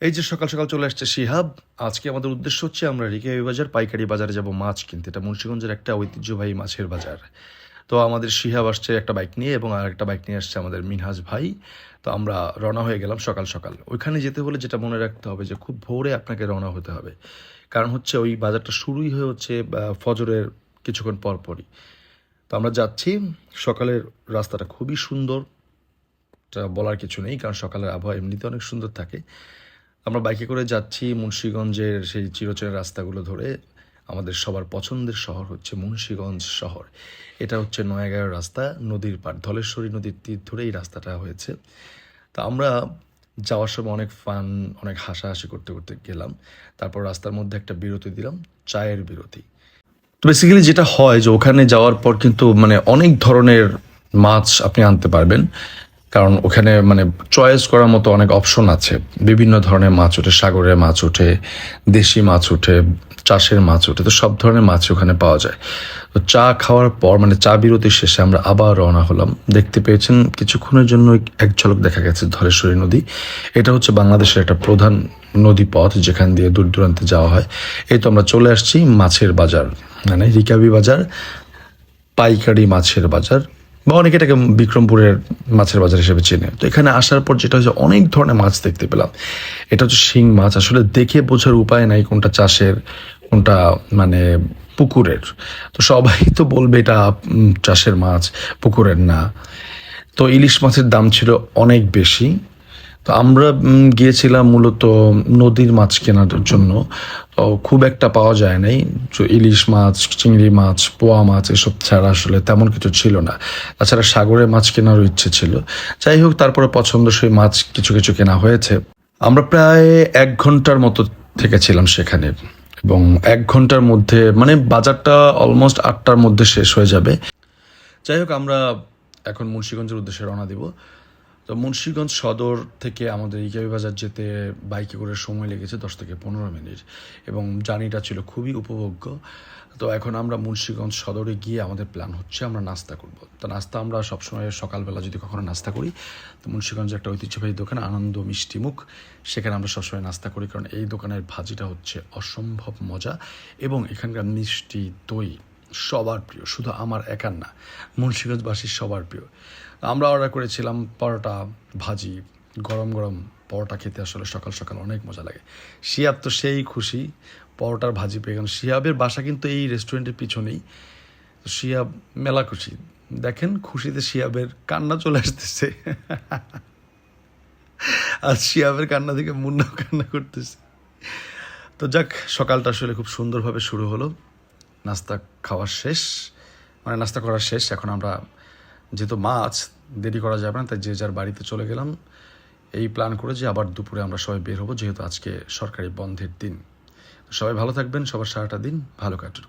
এই যে সকাল সকাল চলে আসছে শিহাব। আজকে আমাদের উদ্দেশ্য হচ্ছে আমরা রিকাবি বাজার পাইকারি বাজারে যাব মাছ কিনতে। এটা মুন্সিগঞ্জের একটা ঐতিহ্যবাহী মাছের বাজার। তো আমাদের শিহাব আসছে একটা বাইক নিয়ে এবং আর একটা বাইক নিয়ে আসছে আমাদের মিনহাজ ভাই। তো আমরা রওনা হয়ে গেলাম সকাল সকাল। ওইখানে যেতে হলে যেটা মনে রাখতে হবে যে খুব ভোরে আপনাকে রওনা হতে হবে, কারণ হচ্ছে ওই বাজারটা শুরুই হয়ে হচ্ছে ফজরের কিছুক্ষণ পরপরই। তো আমরা যাচ্ছি। সকালের রাস্তাটা খুবই সুন্দর, এটা বলার কিছু নেই, কারণ সকালের আবহাওয়া এমনিতে অনেক সুন্দর থাকে। আমরা বাইকে করে যাচ্ছি মুন্সিগঞ্জের সেই চিরচেনা রাস্তাগুলো ধরে। আমাদের সবার পছন্দের শহর হচ্ছে মুন্সিগঞ্জ শহর। এটা হচ্ছে নয়াগাঁওয়ের রাস্তা, নদীর পাড়, ধলেশ্বরী নদীর তীর ধরে এই রাস্তাটা হয়েছে। তা আমরা যাওয়ার সময় অনেক ফান, অনেক হাসাহাসি করতে করতে গেলাম। তারপর রাস্তার মধ্যে একটা বিরতি দিলাম, চায়ের বিরতি। তো বেসিক্যালি যেটা হয় যে ওখানে যাওয়ার পর কিন্তু অনেক ধরনের মাছ আপনি আনতে পারবেন, কারণ ওখানে চয়েস করার মতো অনেক অপশন আছে। বিভিন্ন ধরনের মাছ ওঠে, সাগরের মাছ ওঠে, দেশি মাছ ওঠে, চাষের মাছ ওঠে। তো সব ধরনের মাছ ওখানে পাওয়া যায়। তো চা খাওয়ার পর চা বিরতির শেষে আমরা আবার রওনা হলাম। দেখতে পেয়েছেন কিছুক্ষণের জন্য এক ঝলক দেখা গেছে ধলেশ্বরী নদী। এটা হচ্ছে বাংলাদেশের একটা প্রধান নদী পথ যেখান দিয়ে দূর দূরান্তে যাওয়া হয়। এই তো আমরা চলে আসছি মাছের বাজার, রিকাবি বাজার, পাইকারি মাছের বাজার, বা অনেকে এটাকে বিক্রমপুরের মাছের বাজার হিসেবে চেনে। তো এখানে আসার পর যেটা হচ্ছে অনেক ধরনের মাছ দেখতে পেলাম। এটা হচ্ছে শিং মাছ। আসলে দেখে বোঝার উপায় নাই কোনটা চাষের, কোনটা পুকুরের। তো সবাই তো বলবে এটা চাষের মাছ, পুকুরের না। তো ইলিশ মাছের দাম ছিল অনেক বেশি। তো আমরা গিয়েছিলাম মূলত নদীর মাছ কেনার জন্য। তো খুব একটা পাওয়া যায় নাই। তো ইলিশ মাছ, চিংড়ি মাছ, পোয়া মাছ এসব ছাড়া আসলে তেমন কিছু ছিল না। তাছাড়া সাগরের মাছ কেনারও ইচ্ছে ছিল। যাই হোক, তারপরে পছন্দসই মাছ কিছু কিছু কেনা হয়েছে। আমরা প্রায় 1 ঘন্টার মতো থেকেছিলাম সেখানে, এবং 1 ঘন্টার মধ্যে বাজারটা অলমোস্ট 8টার মধ্যে শেষ হয়ে যাবে। যাই হোক, আমরা এখন মুন্সিগঞ্জের উদ্দেশ্যে রওনা দিব। তো মুন্সিগঞ্জ সদর থেকে আমাদের রিকাবি বাজার যেতে বাইকে করে সময় লেগেছে 10 থেকে 15 মিনিট, এবং জার্নিটা ছিল খুবই উপভোগ্য। তো এখন আমরা মুন্সিগঞ্জ সদরে গিয়ে আমাদের প্ল্যান হচ্ছে আমরা নাস্তা করব। তো নাস্তা আমরা সবসময় সকালবেলা যদি কখনো নাস্তা করি, তো মুন্সিগঞ্জে একটা ঐতিহ্যবাহী দোকান আনন্দ মিষ্টিমুখ, সেখানে আমরা সবসময় নাস্তা করি, কারণ এই দোকানের ভাজিটা হচ্ছে অসম্ভব মজা, এবং এখানকার মিষ্টি দই সবার প্রিয়, শুধু আমার একার না, মুন্সিগঞ্জবাসীর সবার প্রিয়। আমরা অর্ডার করেছিলাম পরোটা, ভাজি। গরম গরম পরোটা খেতে আসলে সকাল সকাল অনেক মজা লাগে। শিয়াব তো সেই খুশি পরোটার ভাজি পেয়ে গেল। শিয়াবের বাসা কিন্তু এই রেস্টুরেন্টের পিছনেই। তো শিয়াব মেলা খুশি। দেখেন খুশিতে শিয়াবের কান্না চলে আসতেছে। আর শিয়াবের কান্না থেকে মুন্নাও কান্না করতেছে। তো যাক, সকালটা আসলে খুব সুন্দরভাবে শুরু হলো। নাস্তা খাওয়া শেষ, নাস্তা করা শেষ। এখন আমরা, যেহেতু মাছ দেরি করা যাবে না, তাই যে যার বাড়িতে চলে গেলাম, এই প্ল্যান করে যে আবার দুপুরে আমরা সবাই বের হবো, যেহেতু আজকে সরকারি বন্ধের দিন। সবাই ভালো থাকবেন, সবার সারাটা দিন ভালো কাটুক।